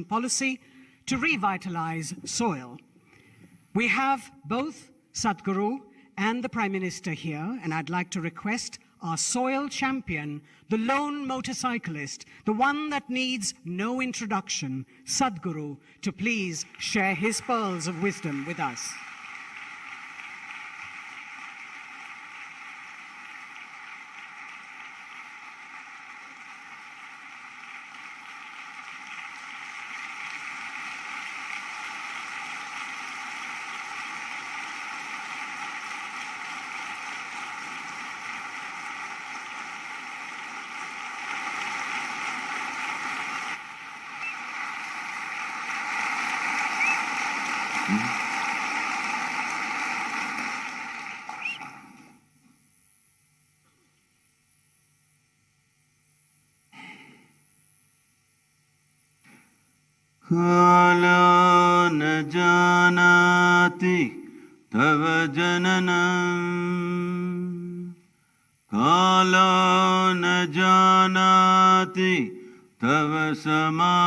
policy to revitalize soil. We have both Sadhguru and the Prime Minister here, and I'd like to request our soil champion, the lone motorcyclist, the one that needs no introduction, Sadhguru, to please share his pearls of wisdom with us. Kala na janati tava jananam. Kala na janati tava samapanam.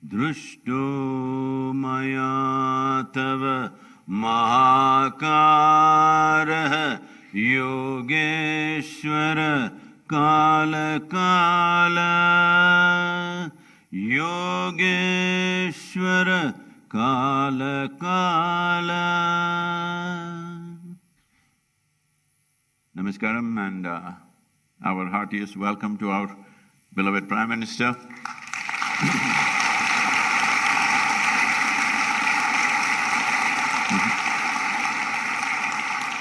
Drushto maya tava mahakara yogeshwara Kala Kala Yogeshwara Kala Kala. Namaskaram and our heartiest welcome to our beloved Prime Minister.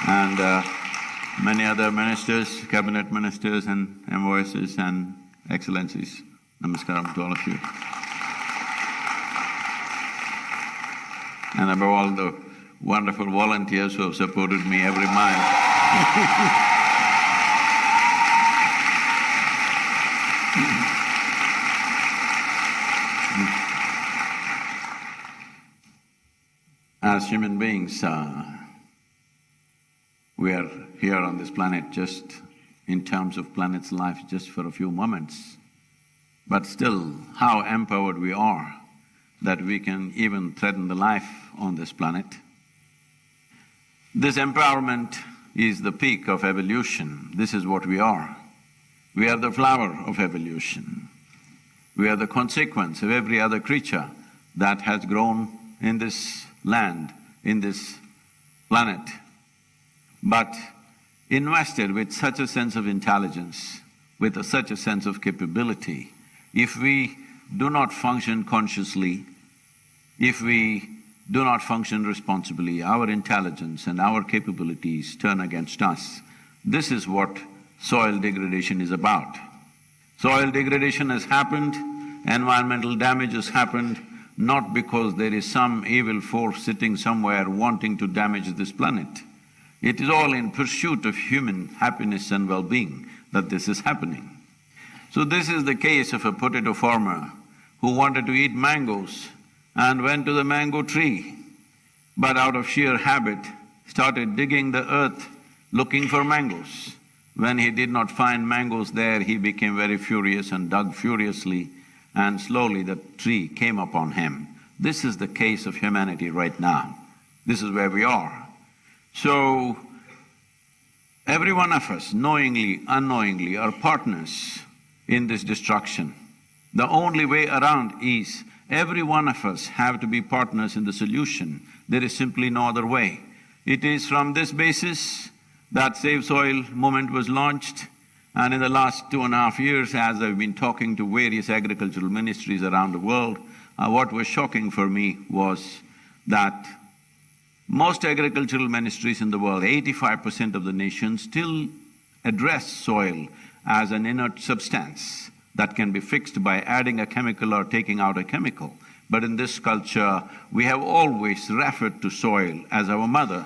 And many other ministers, cabinet ministers and envoys and excellencies. Namaskaram to all of you. And above all, the wonderful volunteers who have supported me every mile. As human beings, we are here on this planet just in terms of planet's life, just for a few moments. But still, how empowered we are that we can even threaten the life on this planet. This empowerment is the peak of evolution. This is what we are. We are the flower of evolution. We are the consequence of every other creature that has grown in this land, in this planet. But invested with such a sense of intelligence, with such a sense of capability, if we do not function consciously, if we do not function responsibly, our intelligence and our capabilities turn against us. This is what soil degradation is about. Soil degradation has happened, environmental damage has happened, not because there is some evil force sitting somewhere wanting to damage this planet. It is all in pursuit of human happiness and well-being that this is happening. So this is the case of a potato farmer who wanted to eat mangoes and went to the mango tree, but out of sheer habit started digging the earth looking for mangoes. When he did not find mangoes there, he became very furious and dug furiously, and slowly the tree came upon him. This is the case of humanity right now. This is where we are. So, every one of us, knowingly, unknowingly, are partners in this destruction. The only way around is every one of us have to be partners in the solution. There is simply no other way. It is from this basis that Save Soil movement was launched, and in the last 2.5 years, as I've been talking to various agricultural ministries around the world, what was shocking for me was that most agricultural ministries in the world, 85% of the nation, still address soil as an inert substance that can be fixed by adding a chemical or taking out a chemical. But in this culture, we have always referred to soil as our mother.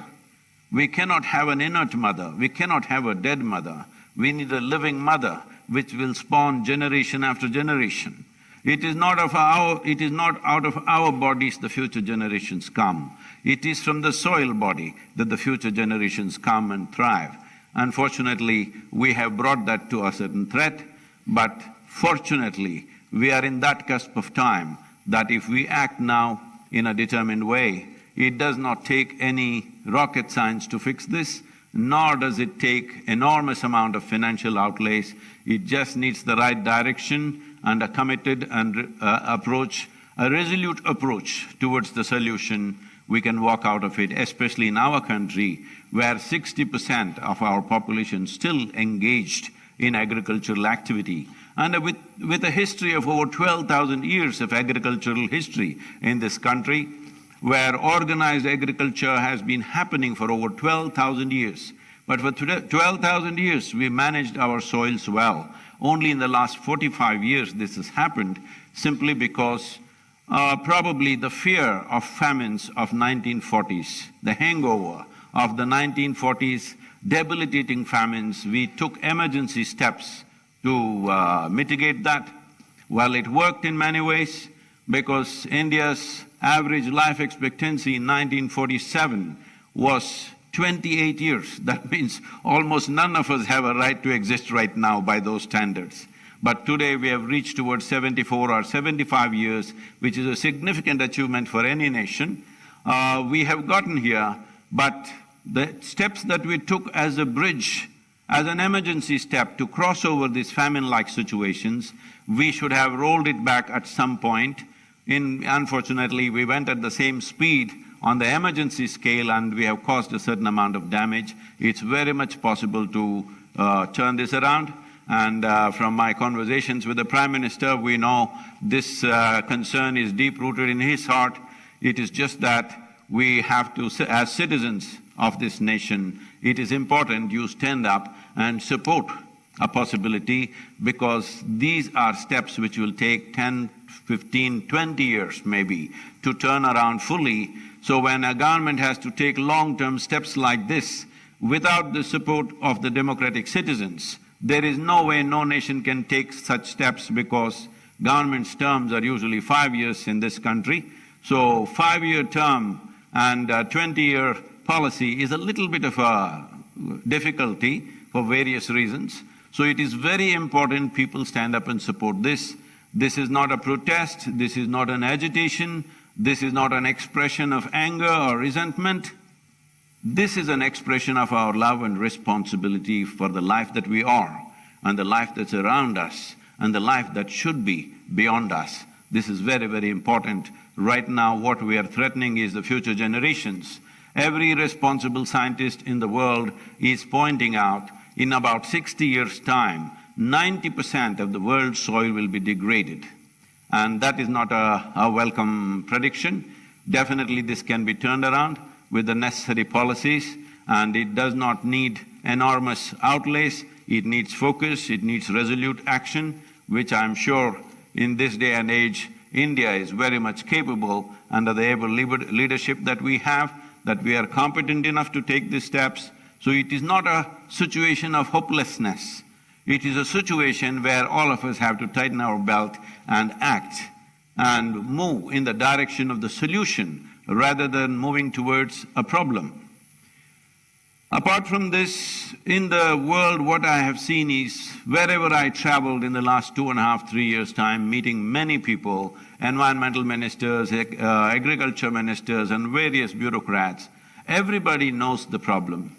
We cannot have an inert mother, we cannot have a dead mother. We need a living mother which will spawn generation after generation. It is not out of our bodies the future generations come. It is from the soil body that the future generations come and thrive. Unfortunately, we have brought that to a certain threat, but Fortunately, we are in that cusp of time that if we act now in a determined way, it does not take any rocket science to fix this, nor does it take enormous amount of financial outlays. It just needs the right direction and a committed and approach, a resolute approach towards the solution. We can walk out of it, especially in our country, where 60% of our population still engaged in agricultural activity. And with a history of over 12,000 years of agricultural history in this country, where organized agriculture has been happening for over 12,000 years. But for 12,000 years, we managed our soils well. Only in the last 45 years this has happened, simply because probably the fear of famines of 1940s, the hangover of the 1940s, debilitating famines, we took emergency steps to mitigate that. Well, it worked in many ways, because India's average life expectancy in 1947 was 28 years. That means almost none of us have a right to exist right now by those standards. But today we have reached towards 74 or 75 years, which is a significant achievement for any nation. We have gotten here, but the steps that we took as a bridge, as an emergency step to cross over these famine-like situations, we should have rolled it back at some point. Unfortunately, we went at the same speed on the emergency scale and we have caused a certain amount of damage. It's very much possible to turn this around. And from my conversations with the Prime Minister, we know this concern is deep-rooted in his heart. It is just that we have to, as citizens of this nation, it is important you stand up and support a possibility, because these are steps which will take 10, 15, 20 years maybe to turn around fully. So when a government has to take long-term steps like this without the support of the democratic citizens, there is no way no nation can take such steps, because government's terms are usually 5 years in this country. So 5-year term and 20-year policy is a little bit of a difficulty for various reasons. So it is very important people stand up and support this. This is not a protest, this is not an agitation, this is not an expression of anger or resentment. This is an expression of our love and responsibility for the life that we are, and the life that's around us, and the life that should be beyond us. This is very, very important. Right now, what we are threatening is the future generations. Every responsible scientist in the world is pointing out, in about 60 years' time, 90% of the world's soil will be degraded. And that is not a welcome prediction. Definitely this can be turned around with the necessary policies, and it does not need enormous outlays. It needs focus, it needs resolute action, which I'm sure in this day and age, India is very much capable under the able leadership that we have, that we are competent enough to take these steps. So it is not a situation of hopelessness. It is a situation where all of us have to tighten our belt and act and move in the direction of the solution rather than moving towards a problem. Apart from this, in the world, what I have seen is, wherever I traveled in the last 2.5, 3 years' time, meeting many people, environmental ministers, agriculture ministers and various bureaucrats, everybody knows the problem.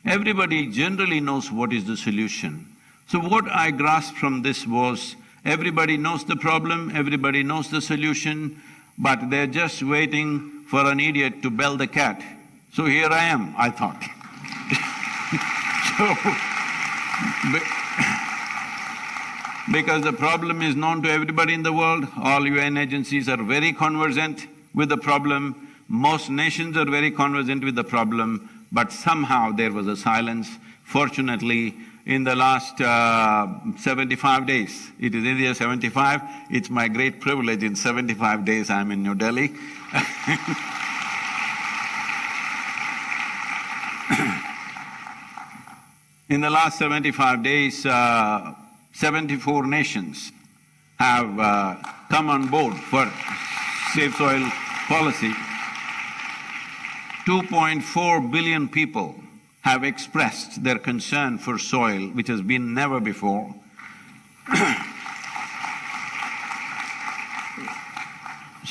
Everybody generally knows what is the solution. So what I grasped from this was, everybody knows the problem, everybody knows the solution, but they're just waiting for an idiot to bell the cat. So here I am, I thought. Because the problem is known to everybody in the world, all UN agencies are very conversant with the problem, most nations are very conversant with the problem, but somehow there was a silence. Fortunately, in the last 75 days, it is India 75, it's my great privilege, in 75 days I'm in New Delhi. In the last 75 days, 74 nations have come on board for safe soil policy. 2.4 billion people have expressed their concern for soil, which has been never before.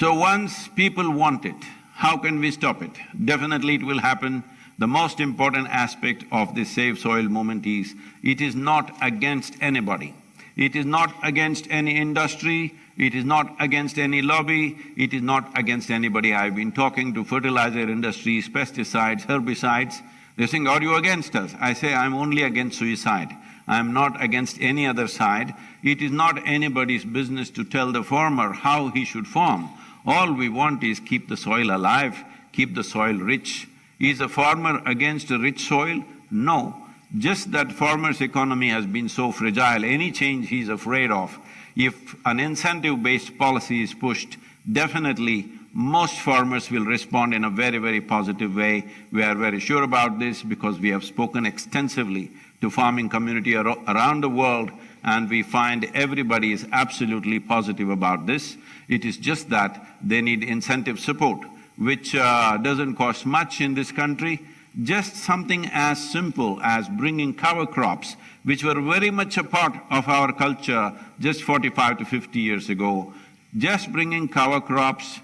So once people want it, how can we stop it? Definitely it will happen. The most important aspect of this Save Soil movement is, it is not against anybody. It is not against any industry, it is not against any lobby, it is not against anybody. I've been talking to fertilizer industries, pesticides, herbicides. They're saying, are you against us? I say, I'm only against suicide. I'm not against any other side. It is not anybody's business to tell the farmer how he should farm. All we want is keep the soil alive, keep the soil rich. Is a farmer against a rich soil? No. Just that farmer's economy has been so fragile, any change he's afraid of. If an incentive-based policy is pushed, definitely most farmers will respond in a very, very positive way. We are very sure about this because we have spoken extensively to farming community around the world, and we find everybody is absolutely positive about this. It is just that they need incentive support, which doesn't cost much in this country. Just something as simple as bringing cover crops, which were very much a part of our culture just 45 to 50 years ago. Just bringing cover crops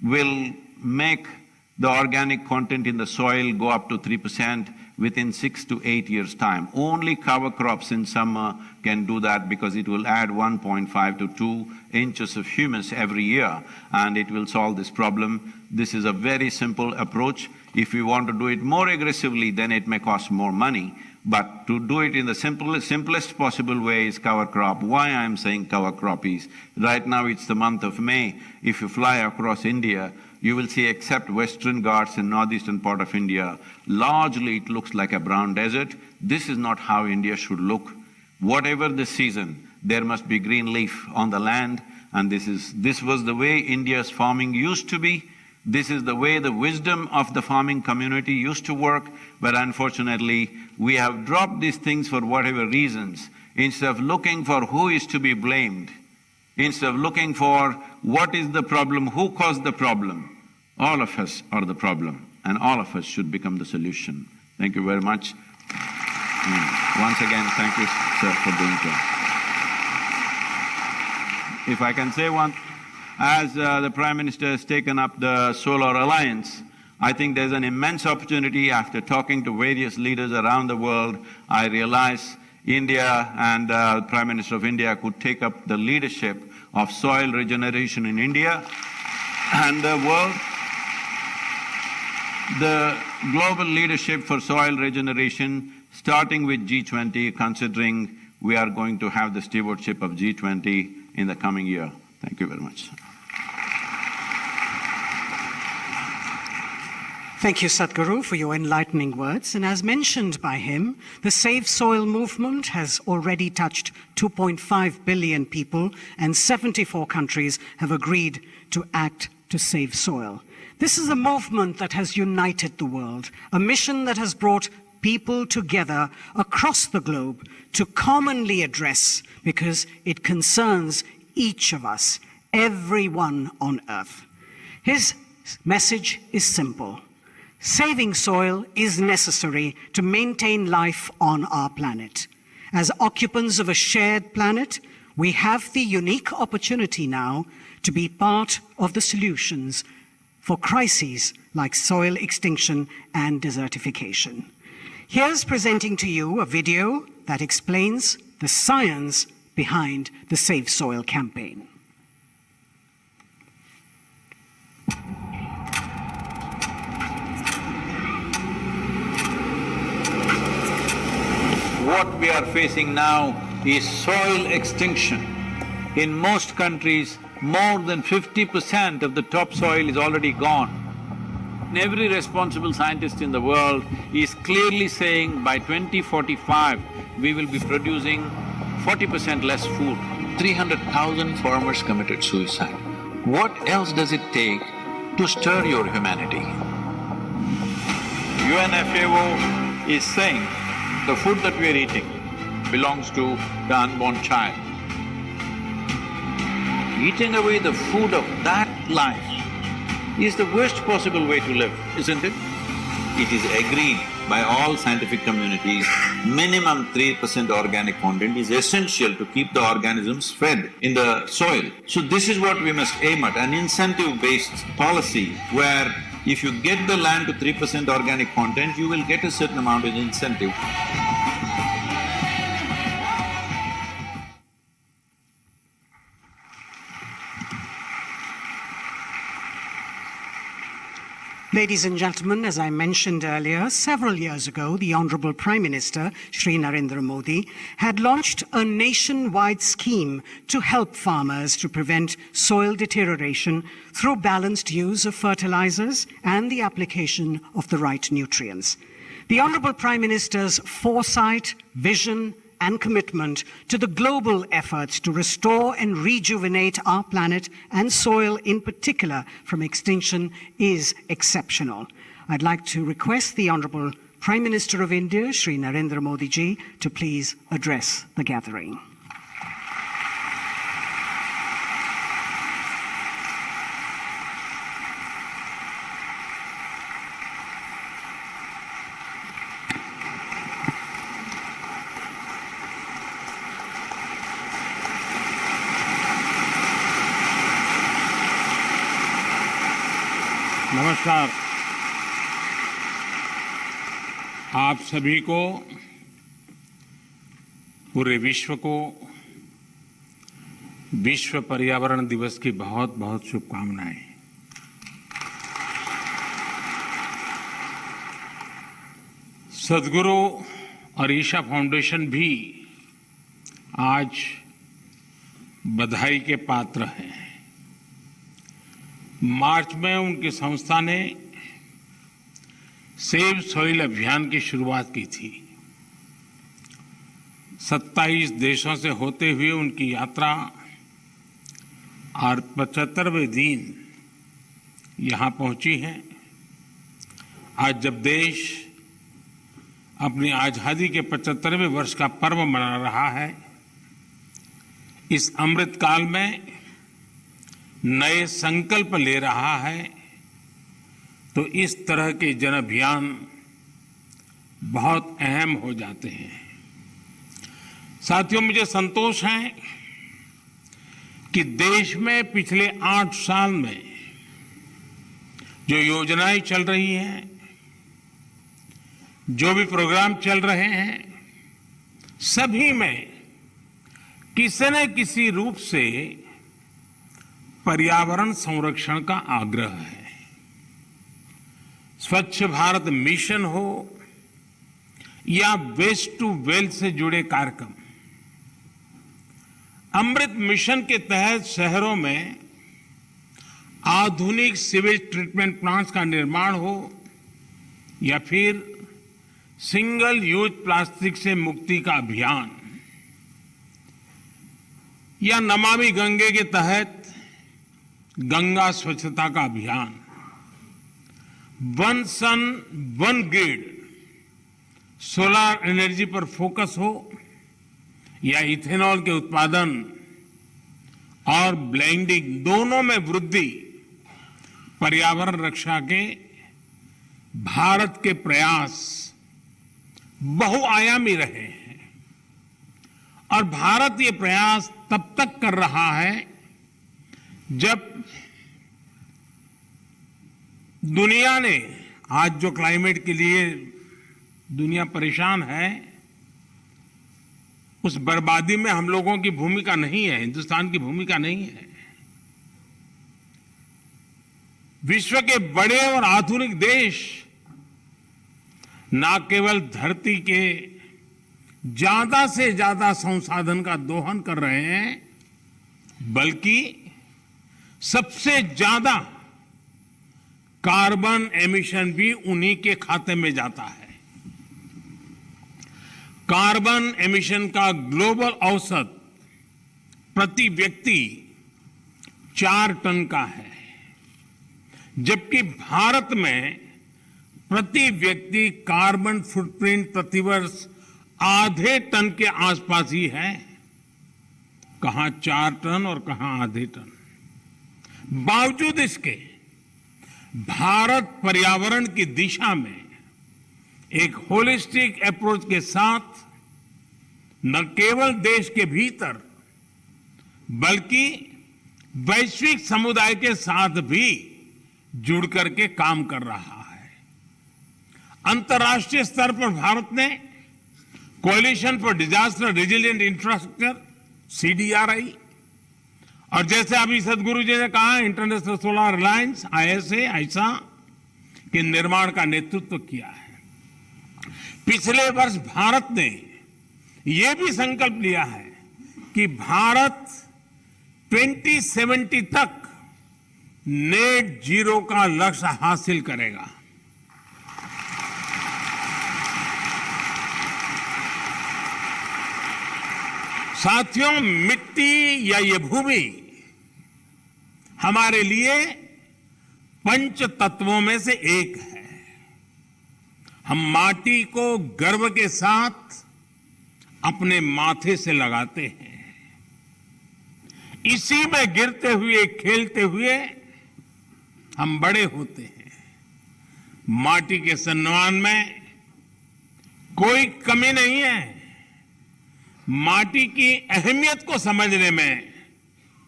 will make the organic content in the soil go up to 3% within 6 to 8 years' time. Only cover crops in summer can do that because it will add 1.5 to 2 inches of humus every year, and it will solve this problem. This is a very simple approach. If we want to do it more aggressively, then it may cost more money. But to do it in the simplest possible way is cover crop. Why I'm saying cover crop is, right now it's the month of May. If you fly across India, you will see, except Western Ghats and northeastern part of India, largely it looks like a brown desert. This is not how India should look. Whatever the season, there must be green leaf on the land, and this was the way India's farming used to be. This is the way the wisdom of the farming community used to work, but unfortunately, we have dropped these things for whatever reasons. Instead of looking for who is to be blamed, instead of looking for what is the problem, who caused the problem, all of us are the problem, and all of us should become the solution. Thank you very much. Once again, thank you, sir, for being here. If I can say one, as the Prime Minister has taken up the Solar Alliance, I think there's an immense opportunity. After talking to various leaders around the world, I realize India and the Prime Minister of India could take up the leadership of soil regeneration in India and the world. The global leadership for soil regeneration, starting with G20, considering we are going to have the stewardship of G20 in the coming year. Thank you very much. Thank you, Sadhguru, for your enlightening words. And as mentioned by him, the Save Soil movement has already touched 2.5 billion people, and 74 countries have agreed to act to save soil. This is a movement that has united the world, a mission that has brought people together across the globe to commonly address, because it concerns each of us, everyone on earth. His message is simple. Saving soil is necessary to maintain life on our planet. As occupants of a shared planet, we have the unique opportunity now to be part of the solutions for crises like soil extinction and desertification. Here's presenting to you a video that explains the science behind the Save Soil campaign. What we are facing now is soil extinction. In most countries, more than 50% of the topsoil is already gone. Every responsible scientist in the world is clearly saying by 2045, we will be producing 40% less food. 300,000 farmers committed suicide. What else does it take to stir your humanity? UNFAO is saying the food that we are eating belongs to the unborn child. Eating away the food of that life is the worst possible way to live, isn't it? It is agreed by all scientific communities minimum 3% organic content is essential to keep the organisms fed in the soil. So this is what we must aim at, an incentive-based policy where if you get the land to 3% organic content, you will get a certain amount of incentive. Ladies and gentlemen, as I mentioned earlier, several years ago, the Honorable Prime Minister, Shri Narendra Modi, had launched a nationwide scheme to help farmers to prevent soil deterioration through balanced use of fertilizers and the application of the right nutrients. The Honorable Prime Minister's foresight, vision, and commitment to the global efforts to restore and rejuvenate our planet and soil in particular from extinction is exceptional. I'd like to request the Honorable Prime Minister of India, Shri Narendra Modi ji, to please address the gathering. नमस्कार। आप सभी को, पूरे विश्व को विश्व पर्यावरण दिवस की बहुत बहुत शुभकामनाएं। सद्गुरु और ईशा फाउंडेशन भी आज बधाई के पात्र हैं। मार्च में उनकी संस्था ने सेव सॉइल अभियान की शुरुआत की थी। 27 देशों से होते हुए उनकी यात्रा और 75वें दिन यहाँ पहुंची है। आज जब देश अपनी आजादी के 75वें वर्ष का पर्व मना रहा है, इस अमृत काल में नए संकल्प ले रहा है, तो इस तरह के जन अभियान बहुत अहम हो जाते हैं। साथियों, मुझे संतोष है कि देश में पिछले 8 साल में जो योजनाएं चल रही हैं, जो भी प्रोग्राम चल रहे हैं, सभी में किसी न किसी रूप से पर्यावरण संरक्षण का आग्रह है। स्वच्छ भारत मिशन हो या वेस्ट टू वेल्थ से जुड़े कार्यक्रम, अमृत मिशन के तहत शहरों में आधुनिक सीवेज ट्रीटमेंट प्लांट्स का निर्माण हो या फिर सिंगल यूज प्लास्टिक से मुक्ति का अभियान, या नमामि गंगे के तहत गंगा स्वच्छता का अभियान, one sun one grid solar energy पर फोकस हो या इथेनॉल के उत्पादन और ब्लेंडिंग दोनों में वृद्धि, पर्यावरण रक्षा के भारत के प्रयास बहुआयामी रहे हैं। और भारत ये प्रयास तब तक कर रहा है जब दुनिया ने, आज जो क्लाइमेट के लिए दुनिया परेशान है, उस बर्बादी में हम लोगों की भूमिका नहीं है, हिंदुस्तान की भूमिका नहीं है। विश्व के बड़े और आधुनिक देश न केवल धरती के ज्यादा से ज्यादा संसाधन का दोहन कर रहे हैं, बल्कि सबसे ज्यादा कार्बन एमिशन भी उन्हीं के खाते में जाता है। कार्बन एमिशन का ग्लोबल औसत प्रति व्यक्ति 4 टन का है, जबकि भारत में प्रति व्यक्ति कार्बन फुटप्रिंट प्रतिवर्ष आधे टन के आसपास ही है। कहां 4 टन और कहां आधे टन। बावजूद इसके भारत पर्यावरण की दिशा में एक होलिस्टिक अप्रोच के साथ न केवल देश के भीतर बल्कि वैश्विक समुदाय के साथ भी जुड़ करके काम कर रहा है। अंतर्राष्ट्रीय स्तर पर भारत ने coalition for disaster resilient infrastructure CDRI और जैसे अभी सदगुरु जी ने कहा इंटरनेशनल सोलर अलायंस ISA के निर्माण का नेतृत्व किया है। पिछले वर्ष भारत ने यह भी संकल्प लिया है कि भारत 2070 तक नेट जीरो का लक्ष्य हासिल करेगा। साथियों, मिट्टी या ये भूमि हमारे लिए पंच तत्वों में से एक है। हम माटी को गर्व के साथ अपने माथे से लगाते हैं। इसी में गिरते हुए खेलते हुए हम बड़े होते हैं। माटी के सम्मान में कोई कमी नहीं है। माटी की अहमियत को समझने में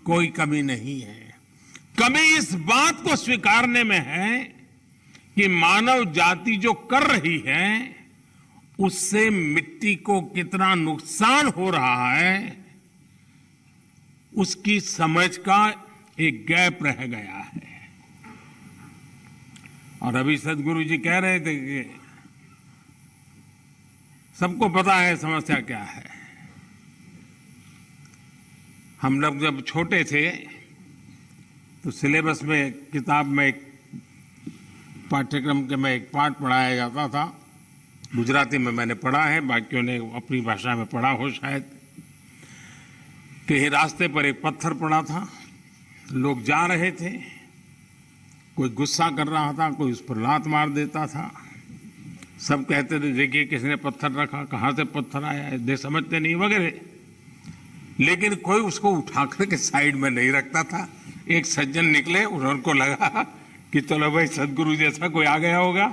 कोई कमी नहीं है। कमी इस बात को स्वीकारने में है कि मानव जाति जो कर रही है उससे मिट्टी को कितना नुकसान हो रहा है, उसकी समझ का एक गैप रह गया है। और अभी सदगुरु जी कह रहे थे कि सबको पता है समस्या क्या है। हम लोग जब छोटे थे तो सिलेबस में किताब में एक पाठ्यक्रम के में एक पाठ पढ़ाया जाता था। गुजराती में मैंने पढ़ा है, बाकियों ने अपनी भाषा में पढ़ा हो शायद। कि रास्ते पर एक पत्थर पड़ा था, लोग जा रहे थे, कोई गुस्सा कर रहा था, कोई उस पर लात मार देता था। सब कहते थे देखिए किसने पत्थर रखा, कहाँ से पत्थर आया है, दे समझते नहीं वगैरह। लेकिन कोई उसको उठा करके साइड में नहीं रखता था। एक सज्जन निकले, उनको लगा कि चलो भाई सदगुरु जैसा कोई आ गया होगा।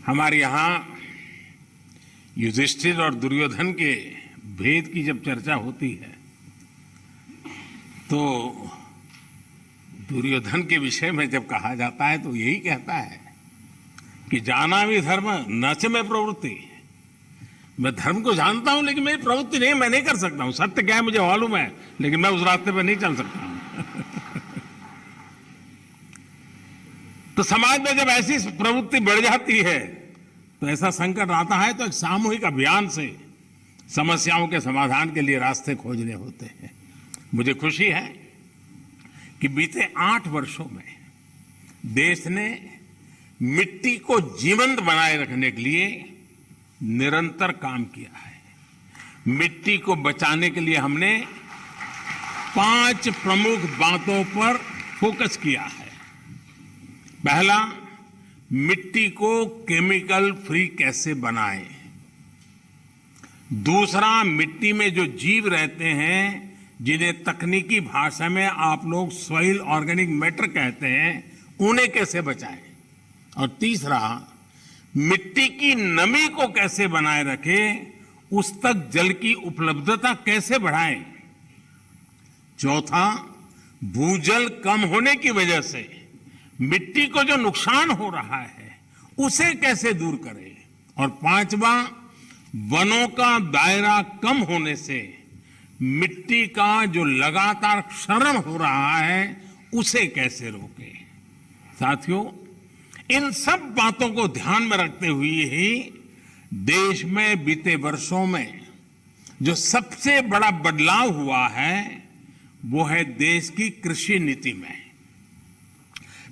हमारे यहां युधिष्ठिर और दुर्योधन के भेद की जब चर्चा होती है तो दुर्योधन के विषय में जब कहा जाता है तो यही कहता है कि जाना भी धर्म न च में प्रवृत्ति। मैं धर्म को जानता हूं लेकिन मेरी प्रवृत्ति नहीं, मैं नहीं कर सकता हूं। सत्य क्या है मुझे मालूम है लेकिन मैं उस रास्ते पर नहीं चल सकता हूं। तो समाज में जब ऐसी प्रवृत्ति बढ़ जाती है तो ऐसा संकट आता है तो एक सामूहिक अभियान से समस्याओं के समाधान के लिए रास्ते खोजने होते हैं। मुझे खुशी है कि बीते 8 वर्षों में देश ने मिट्टी को जीवंत बनाए रखने के लिए निरंतर काम किया है। मिट्टी को बचाने के लिए हमने 5 प्रमुख बातों पर फोकस किया है। पहला, मिट्टी को केमिकल फ्री कैसे बनाएं। दूसरा, मिट्टी में जो जीव रहते हैं जिन्हें तकनीकी भाषा में आप लोग सॉइल ऑर्गेनिक मैटर कहते हैं, उन्हें कैसे बचाएं। और तीसरा, मिट्टी की नमी को कैसे बनाए रखें, उस तक जल की उपलब्धता कैसे बढ़ाएं। चौथा, भूजल कम होने की वजह से मिट्टी को जो नुकसान हो रहा है उसे कैसे दूर करें। और पांचवा, वनों का दायरा कम होने से मिट्टी का जो लगातार क्षरण हो रहा है उसे कैसे रोकें। साथियों, इन सब बातों को ध्यान में रखते हुए ही देश में बीते वर्षों में जो सबसे बड़ा बदलाव हुआ है वो है देश की कृषि नीति में।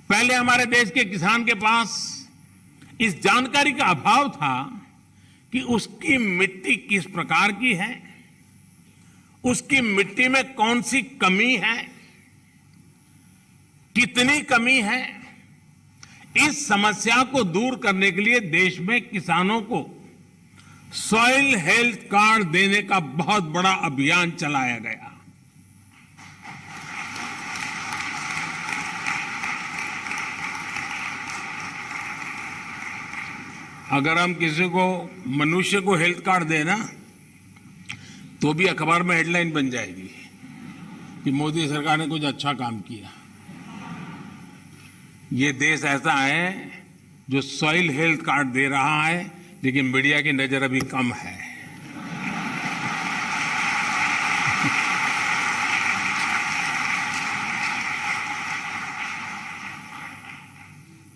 पहले हमारे देश के किसान के पास इस जानकारी का अभाव था कि उसकी मिट्टी किस प्रकार की है, उसकी मिट्टी में कौन सी कमी है, कितनी कमी है। इस समस्या को दूर करने के लिए देश में किसानों को सॉइल हेल्थ कार्ड देने का बहुत बड़ा अभियान चलाया गया। अगर हम किसी को मनुष्य को हेल्थ कार्ड देना तो भी अखबार में हेडलाइन बन जाएगी कि मोदी सरकार ने कुछ अच्छा काम किया। ये देश ऐसा है जो सॉइल हेल्थ कार्ड दे रहा है, लेकिन मीडिया की नजर अभी कम है।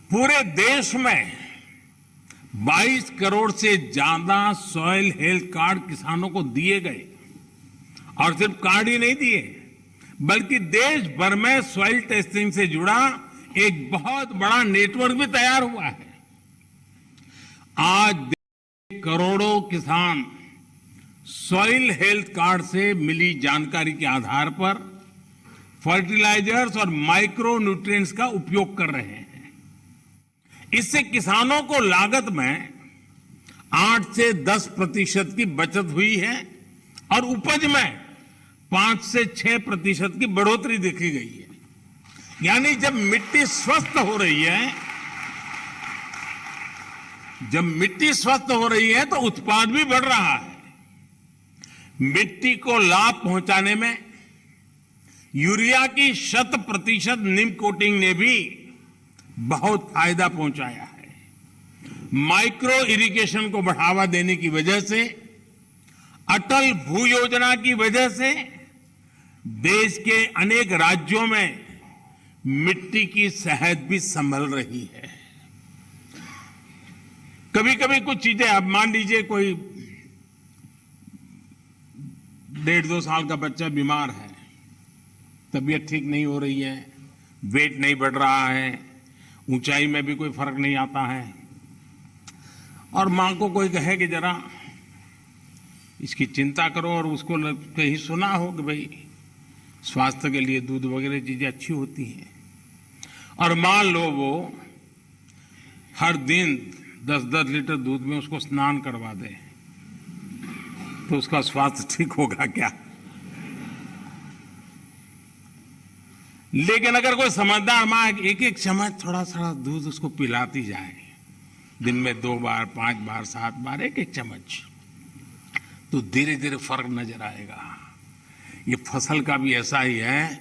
पूरे देश में 22 करोड़ से ज्यादा सॉइल हेल्थ कार्ड किसानों को दिए गए, और सिर्फ कार्ड ही नहीं दिए बल्कि देश भर में सॉइल टेस्टिंग से जुड़ा एक बहुत बड़ा नेटवर्क भी तैयार हुआ है। आज देश के करोड़ों किसान सॉइल हेल्थ कार्ड से मिली जानकारी के आधार पर फर्टिलाइजर्स और माइक्रो न्यूट्रिएंट्स का उपयोग कर रहे हैं। इससे किसानों को लागत में 8 से 10% की बचत हुई है और उपज में 5 से 6% की बढ़ोतरी देखी गई है। यानी जब मिट्टी स्वस्थ हो रही है, तो उत्पाद भी बढ़ रहा है। मिट्टी को लाभ पहुंचाने में यूरिया की 100% नीम कोटिंग ने भी बहुत फायदा पहुंचाया है। माइक्रो इरिगेशन को बढ़ावा देने की वजह से, अटल भू योजना की वजह से देश के अनेक राज्यों में मिट्टी की सेहत भी संभल रही है। कभी कभी कुछ चीजें, अब मान लीजिए कोई 1.5-2 साल का बच्चा बीमार है, तबीयत ठीक नहीं हो रही है, वेट नहीं बढ़ रहा है, ऊंचाई में भी कोई फर्क नहीं आता है, और मां को कोई कहे कि जरा इसकी चिंता करो, और उसको कहीं सुना हो कि भाई स्वास्थ्य के लिए दूध वगैरह चीजें अच्छी होती हैं, और मान लो वो हर दिन 10-10 लीटर दूध में उसको स्नान करवा दे, तो उसका स्वास्थ्य ठीक होगा क्या? लेकिन अगर कोई समझदार मां एक चम्मच थोड़ा सा दूध उसको पिलाती जाए, दिन में 2 बार, 5 बार, 7 बार, एक चम्मच, तो धीरे धीरे फर्क नजर आएगा। ये फसल का भी ऐसा ही है,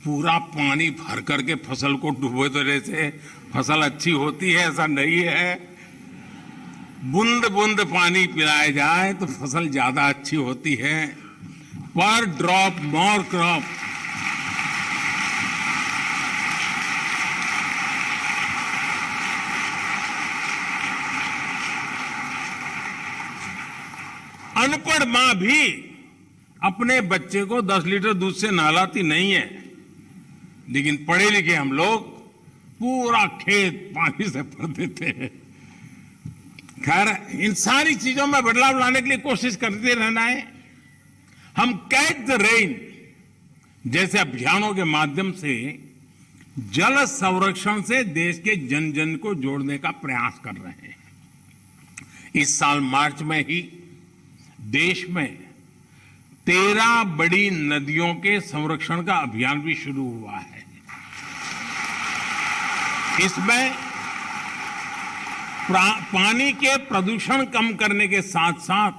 पूरा पानी भर करके फसल को डुबो देने से फसल अच्छी होती है ऐसा नहीं है। बूंद बूंद पानी पिलाया जाए तो फसल ज्यादा अच्छी होती है। पर ड्रॉप मोर क्रॉप। अनपढ़ मां भी अपने बच्चे को 10 लीटर दूध से नहलाती नहीं है, लेकिन पढ़े लिखे हम लोग पूरा खेत पानी से भर देते हैं। खैर, इन सारी चीजों में बदलाव लाने के लिए कोशिश करते रहना है। हम कैच द रेन जैसे अभियानों के माध्यम से जल संरक्षण से देश के जन जन को जोड़ने का प्रयास कर रहे हैं। इस साल मार्च में ही देश में 13 बड़ी नदियों के संरक्षण का अभियान भी शुरू हुआ है। इसमें पानी के प्रदूषण कम करने के साथ साथ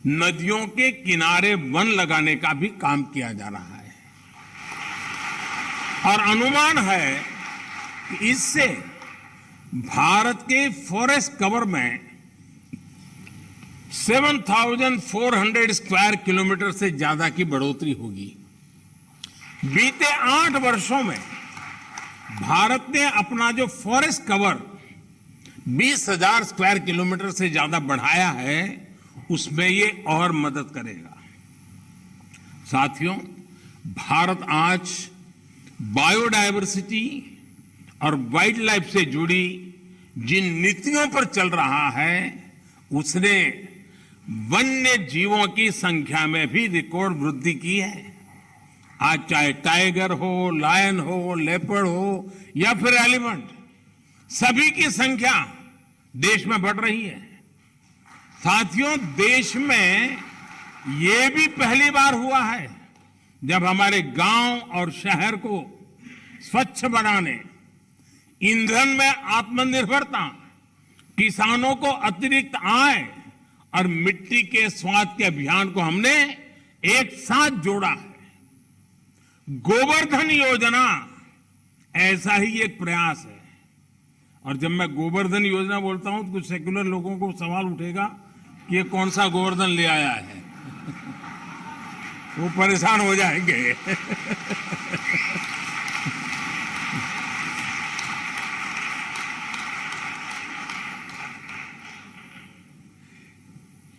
नदियों के किनारे वन लगाने का भी काम किया जा रहा है, और अनुमान है कि इससे भारत के फॉरेस्ट कवर में 7,400 स्क्वायर किलोमीटर से ज्यादा की बढ़ोतरी होगी। बीते 8 वर्षों में भारत ने अपना जो फॉरेस्ट कवर 20,000 स्क्वायर किलोमीटर से ज्यादा बढ़ाया है, उसमें ये और मदद करेगा। साथियों, भारत आज बायोडायवर्सिटी और वाइल्ड लाइफ से जुड़ी जिन नीतियों पर चल रहा है, उसने वन्य जीवों की संख्या में भी रिकॉर्ड वृद्धि की है। आज चाहे टाइगर हो, लायन हो, लेपर्ड हो या फिर एलिफेंट, सभी की संख्या देश में बढ़ रही है। साथियों, देश में ये भी पहली बार हुआ है जब हमारे गांव और शहर को स्वच्छ बनाने, ईंधन में आत्मनिर्भरता, किसानों को अतिरिक्त आय और मिट्टी के स्वाद के अभियान को हमने एक साथ जोड़ा है। गोवर्धन योजना ऐसा ही एक प्रयास है। और जब मैं गोवर्धन योजना बोलता हूं तो कुछ सेक्युलर लोगों को सवाल उठेगा कि ये कौन सा गोवर्धन ले आया है। वो परेशान हो जाएंगे।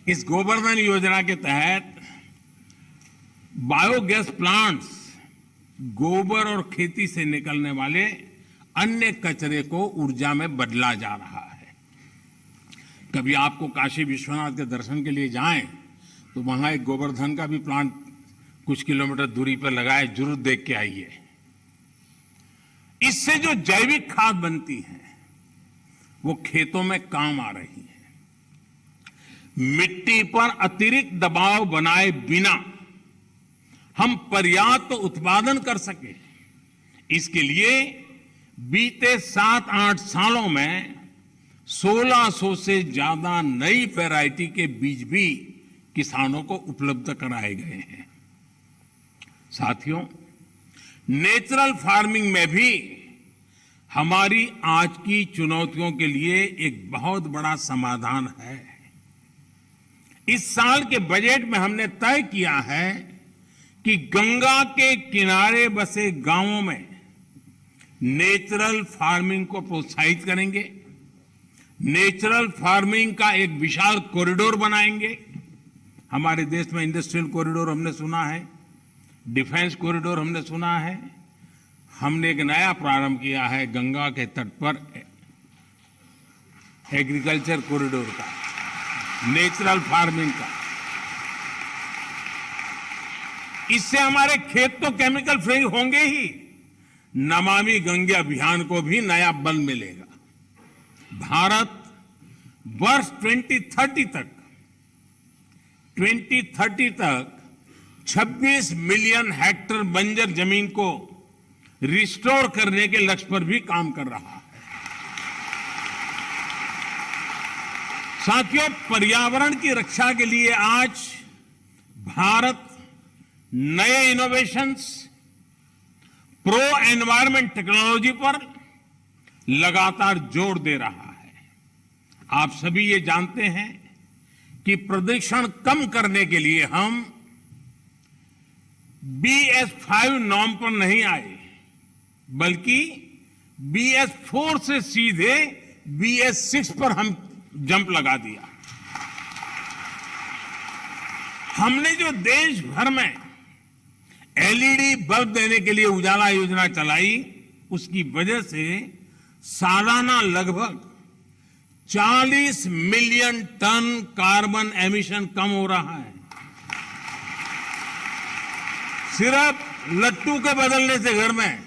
इस गोवर्धन योजना के तहत बायोगैस प्लांट्स गोबर और खेती से निकलने वाले अन्य कचरे को ऊर्जा में बदला जा रहा है। कभी आपको काशी विश्वनाथ के दर्शन के लिए जाएं तो वहां एक गोवर्धन का भी प्लांट कुछ किलोमीटर दूरी पर लगाए, जरूर देख के आइए। इससे जो जैविक खाद बनती है वो खेतों में काम आ रही है। मिट्टी पर अतिरिक्त दबाव बनाए बिना हम पर्याप्त उत्पादन कर सके, इसके लिए बीते 7-8 सालों में 1600 से ज्यादा नई वैरायटी के बीज भी किसानों को उपलब्ध कराए गए हैं। साथियों, नेचुरल फार्मिंग में भी हमारी आज की चुनौतियों के लिए एक बहुत बड़ा समाधान है। इस साल के बजट में हमने तय किया है कि गंगा के किनारे बसे गांवों में नेचुरल फार्मिंग को प्रोत्साहित करेंगे। नेचुरल फार्मिंग का एक विशाल कॉरिडोर बनाएंगे। हमारे देश में इंडस्ट्रियल कॉरिडोर हमने सुना है, डिफेंस कॉरिडोर हमने सुना है। हमने एक नया प्रारंभ किया है गंगा के तट पर एग्रीकल्चर कॉरिडोर का, नेचुरल फार्मिंग का। इससे हमारे खेत तो केमिकल फ्री होंगे ही, नमामि गंगे अभियान को भी नया बल मिलेगा। भारत वर्ष 2030 तक 26 मिलियन हेक्टेयर बंजर जमीन को रिस्टोर करने के लक्ष्य पर भी काम कर रहा है। साथियों, पर्यावरण की रक्षा के लिए आज भारत नए इनोवेशंस, प्रो एनवायरमेंट टेक्नोलॉजी पर लगातार जोर दे रहा है। आप सभी ये जानते हैं कि प्रदूषण कम करने के लिए हम BS5 नॉर्म पर नहीं आए, बल्कि BS4 से सीधे BS6 पर हम जंप लगा दिया। हमने जो देश भर में LED बल्ब देने के लिए उजाला योजना चलाई, उसकी वजह से सालाना लगभग 40 मिलियन टन कार्बन एमिशन कम हो रहा है। सिर्फ लट्टू के बदलने से घर में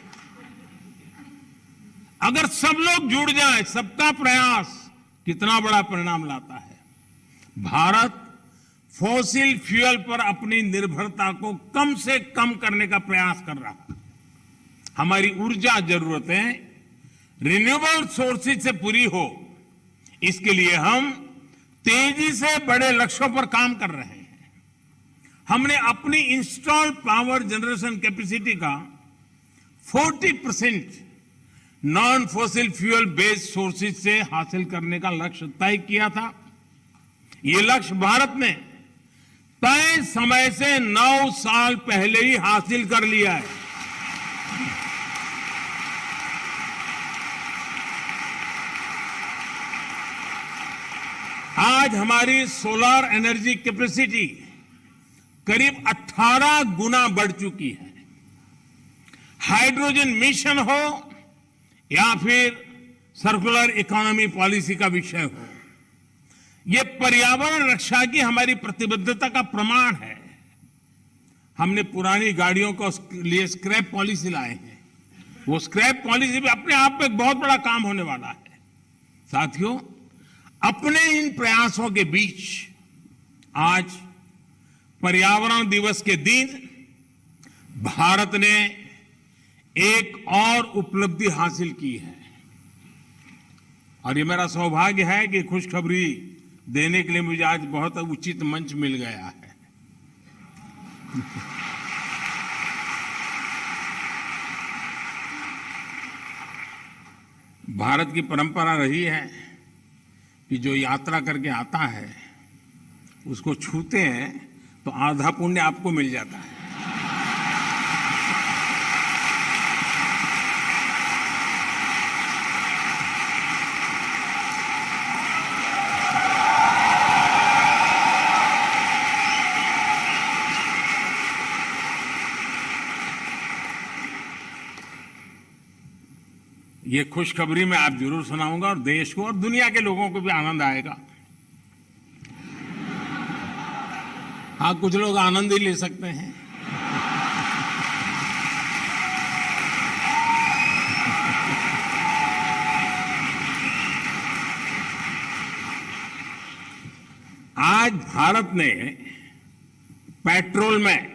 अगर सब लोग जुड़ जाएं, सबका प्रयास कितना बड़ा परिणाम लाता है। भारत फॉसिल फ्यूल पर अपनी निर्भरता को कम से कम करने का प्रयास कर रहा है। हमारी ऊर्जा जरूरतें रिन्यूएबल सोर्सेज से पूरी हो, इसके लिए हम तेजी से बड़े लक्ष्यों पर काम कर रहे हैं। हमने अपनी इंस्टॉल पावर जनरेशन कैपेसिटी का 40% non fossil fuel based sources से हासिल करने का लक्ष्य तय किया था। ये लक्ष्य भारत ने तय समय से 9 साल पहले ही हासिल कर लिया है। आज हमारी सोलर एनर्जी कैपेसिटी करीब 18 गुना बढ़ चुकी है। हाइड्रोजन मिशन हो या फिर सर्कुलर इकोनॉमी पॉलिसी का विषय हो, यह पर्यावरण रक्षा की हमारी प्रतिबद्धता का प्रमाण है। हमने पुरानी गाड़ियों को लिए स्क्रैप पॉलिसी लाए हैं। वो स्क्रैप पॉलिसी भी अपने आप में एक बहुत बड़ा काम होने वाला है। साथियों, अपने इन प्रयासों के बीच आज पर्यावरण दिवस के दिन भारत ने एक और उपलब्धि हासिल की है और ये मेरा सौभाग्य है कि खुशखबरी देने के लिए मुझे आज बहुत उचित मंच मिल गया है। भारत की परंपरा रही है कि जो यात्रा करके आता है उसको छूते हैं तो आधा पुण्य आपको मिल जाता है। ये खुशखबरी मैं आप जरूर सुनाऊंगा और देश को और दुनिया के लोगों को भी आनंद आएगा। हाँ, कुछ लोग आनंद ही ले सकते हैं। आज भारत ने पेट्रोल में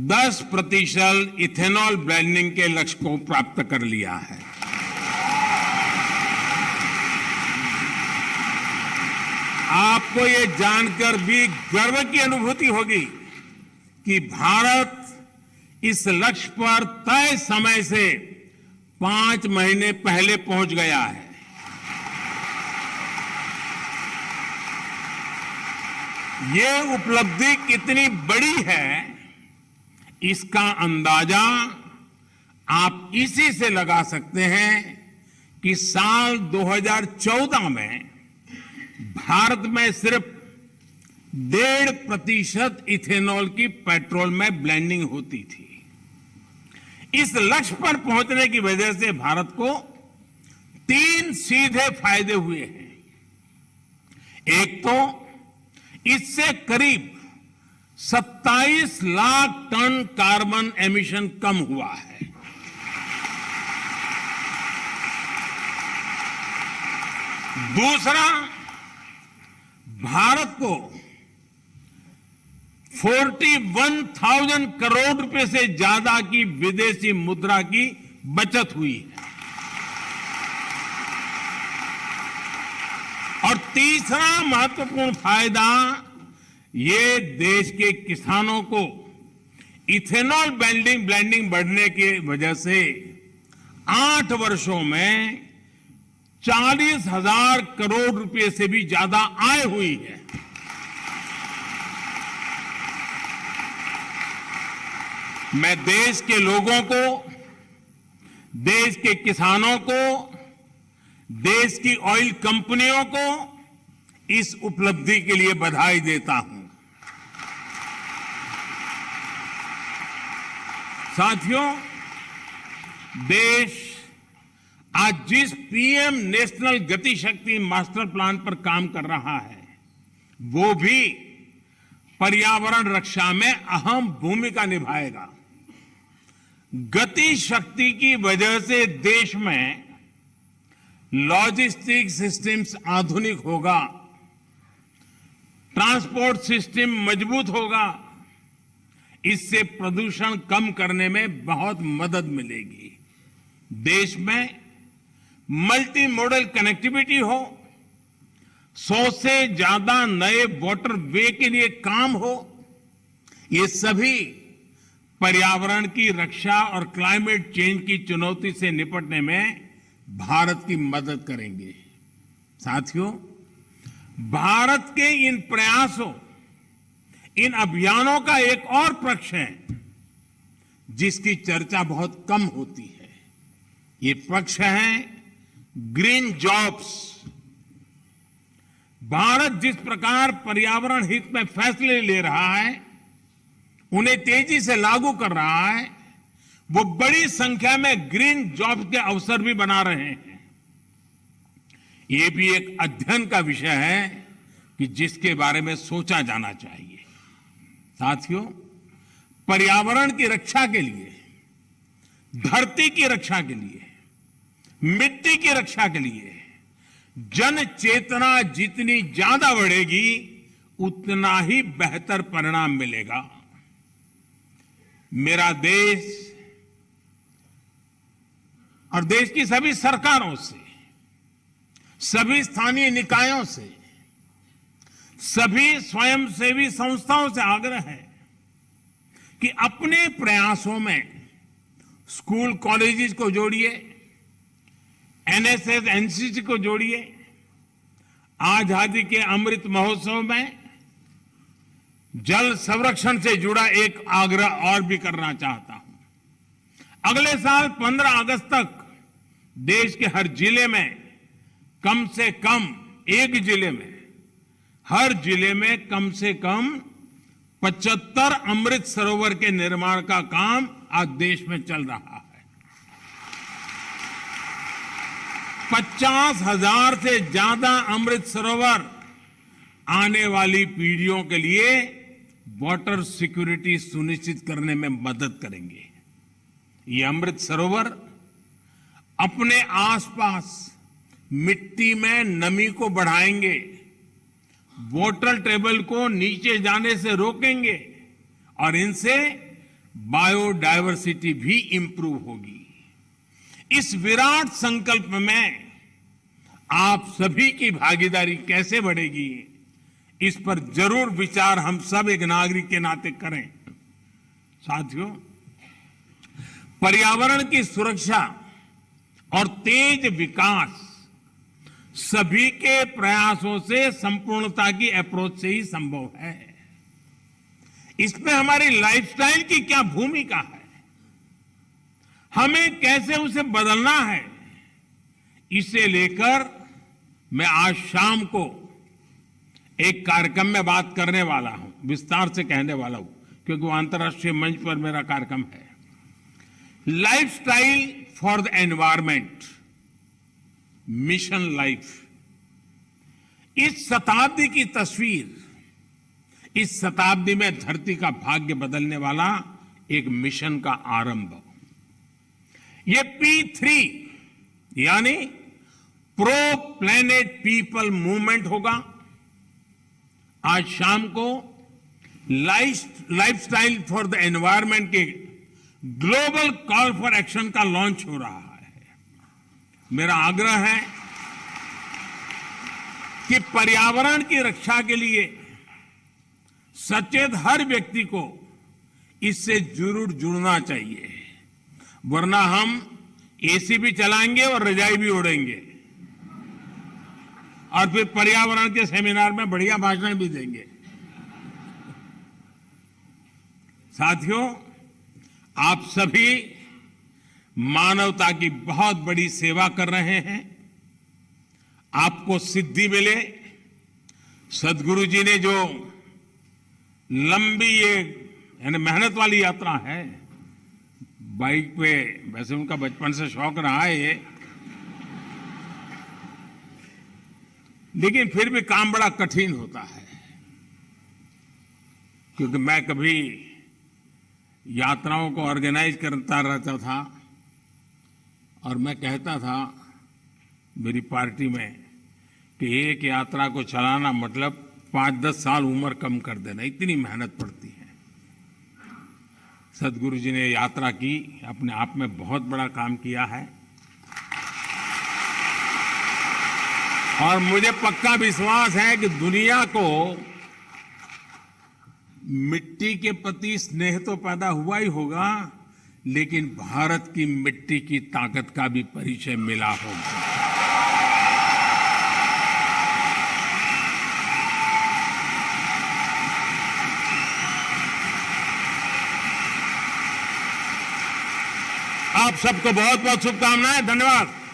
10% इथेनॉल ब्लेंडिंग के लक्ष्य को प्राप्त कर लिया है। आपको ये जानकर भी गर्व की अनुभूति होगी कि भारत इस लक्ष्य पर तय समय से 5 महीने पहले पहुंच गया है। ये उपलब्धि कितनी बड़ी है, इसका अंदाजा आप इसी से लगा सकते हैं कि साल 2014 में भारत में सिर्फ 1.5% इथेनॉल की पेट्रोल में ब्लेंडिंग होती थी। इस लक्ष्य पर पहुंचने की वजह से भारत को 3 सीधे फायदे हुए हैं। एक तो इससे करीब 27 लाख टन कार्बन एमिशन कम हुआ है। दूसरा, भारत को 41,000 करोड़ रुपए से ज्यादा की विदेशी मुद्रा की बचत हुई है। और तीसरा महत्वपूर्ण फायदा, ये देश के किसानों को इथेनॉल ब्लेंडिंग बढ़ने की वजह से 8 वर्षों में 40,000 करोड़ रुपए से भी ज्यादा आय हुई है। मैं देश के लोगों को, देश के किसानों को, देश की ऑयल कंपनियों को इस उपलब्धि के लिए बधाई देता हूं। साथियों, देश आज जिस पीएम नेशनल गति शक्ति मास्टर प्लान पर काम कर रहा है, वो भी पर्यावरण रक्षा में अहम भूमिका निभाएगा। गति शक्ति की वजह से देश में लॉजिस्टिक सिस्टम्स आधुनिक होगा, ट्रांसपोर्ट सिस्टम मजबूत होगा। इससे प्रदूषण कम करने में बहुत मदद मिलेगी। देश में मल्टी मॉडल कनेक्टिविटी हो, 100 से ज्यादा नए वाटर वे के लिए काम हो, ये सभी पर्यावरण की रक्षा और क्लाइमेट चेंज की चुनौती से निपटने में भारत की मदद करेंगे। साथियों, भारत के इन प्रयासों, इन अभियानों का एक और पक्ष है जिसकी चर्चा बहुत कम होती है। ये पक्ष है ग्रीन जॉब्स। भारत जिस प्रकार पर्यावरण हित में फैसले ले रहा है, उन्हें तेजी से लागू कर रहा है, वो बड़ी संख्या में ग्रीन जॉब के अवसर भी बना रहे हैं। ये भी एक अध्ययन का विषय है कि जिसके बारे में सोचा जाना चाहिए। साथियों, पर्यावरण की रक्षा के लिए, धरती की रक्षा के लिए, मिट्टी की रक्षा के लिए जन चेतना जितनी ज्यादा बढ़ेगी, उतना ही बेहतर परिणाम मिलेगा। मेरा देश और देश की सभी सरकारों से, सभी स्थानीय निकायों से, सभी स्वयंसेवी संस्थाओं से आग्रह है कि अपने प्रयासों में स्कूल कॉलेजेस को जोड़िए, एनएसएस एनसीसी को जोड़िए। आजादी के अमृत महोत्सव में जल संरक्षण से जुड़ा एक आग्रह और भी करना चाहता हूं। अगले साल 15 अगस्त तक देश के हर जिले में कम से कम, एक जिले में, हर जिले में कम से कम 75 अमृत सरोवर के निर्माण का काम आज देश में चल रहा है। 50,000 से ज्यादा अमृत सरोवर आने वाली पीढ़ियों के लिए वाटर सिक्योरिटी सुनिश्चित करने में मदद करेंगे। ये अमृत सरोवर अपने आसपास मिट्टी में नमी को बढ़ाएंगे, वाटर टेबल को नीचे जाने से रोकेंगे और इनसे बायोडायवर्सिटी भी इंप्रूव होगी। इस विराट संकल्प में आप सभी की भागीदारी कैसे बढ़ेगी, इस पर जरूर विचार हम सब एक नागरिक के नाते करें। साथियों, पर्यावरण की सुरक्षा और तेज विकास सभी के प्रयासों से संपूर्णता की अप्रोच से ही संभव है। इसमें हमारी लाइफस्टाइल की क्या भूमिका है, हमें कैसे उसे बदलना है, इसे लेकर मैं आज शाम को एक कार्यक्रम में बात करने वाला हूं, विस्तार से कहने वाला हूं, क्योंकि वो अंतर्राष्ट्रीय मंच पर मेरा कार्यक्रम है। Lifestyle for the environment, mission life. इस शताब्दी की तस्वीर, इस शताब्दी में धरती का भाग्य बदलने वाला एक मिशन का आरंभ। ये P3 यानी प्रो प्लेनेट पीपल मूवमेंट होगा। आज शाम को लाइफस्टाइल फॉर द एनवायरमेंट के ग्लोबल कॉल फॉर एक्शन का लॉन्च हो रहा है। मेरा आग्रह है कि पर्यावरण की रक्षा के लिए सचेत हर व्यक्ति को इससे जरूर जुड़ना चाहिए, वरना हम एसी भी चलाएंगे और रजाई भी ओढ़ेंगे और फिर पर्यावरण के सेमिनार में बढ़िया भाषण भी देंगे। साथियों, आप सभी मानवता की बहुत बड़ी सेवा कर रहे हैं। आपको सिद्धि मिले। सदगुरु जी ने जो लंबी ये यानी मेहनत वाली यात्रा है, बाइक पे, वैसे उनका बचपन से शौक रहा है ये, लेकिन फिर भी काम बड़ा कठिन होता है। क्योंकि मैं कभी यात्राओं को ऑर्गेनाइज करता रहता था और मैं कहता था मेरी पार्टी में कि एक यात्रा को चलाना मतलब 5-10 साल उम्र कम कर देना, इतनी मेहनत पड़ती है। सदगुरु जी ने यात्रा की, अपने आप में बहुत बड़ा काम किया है और मुझे पक्का विश्वास है कि दुनिया को मिट्टी के प्रति स्नेह तो पैदा हुआ ही होगा, लेकिन भारत की मिट्टी की ताकत का भी परिचय मिला होगा। आप सबको बहुत बहुत शुभकामनाएं। धन्यवाद।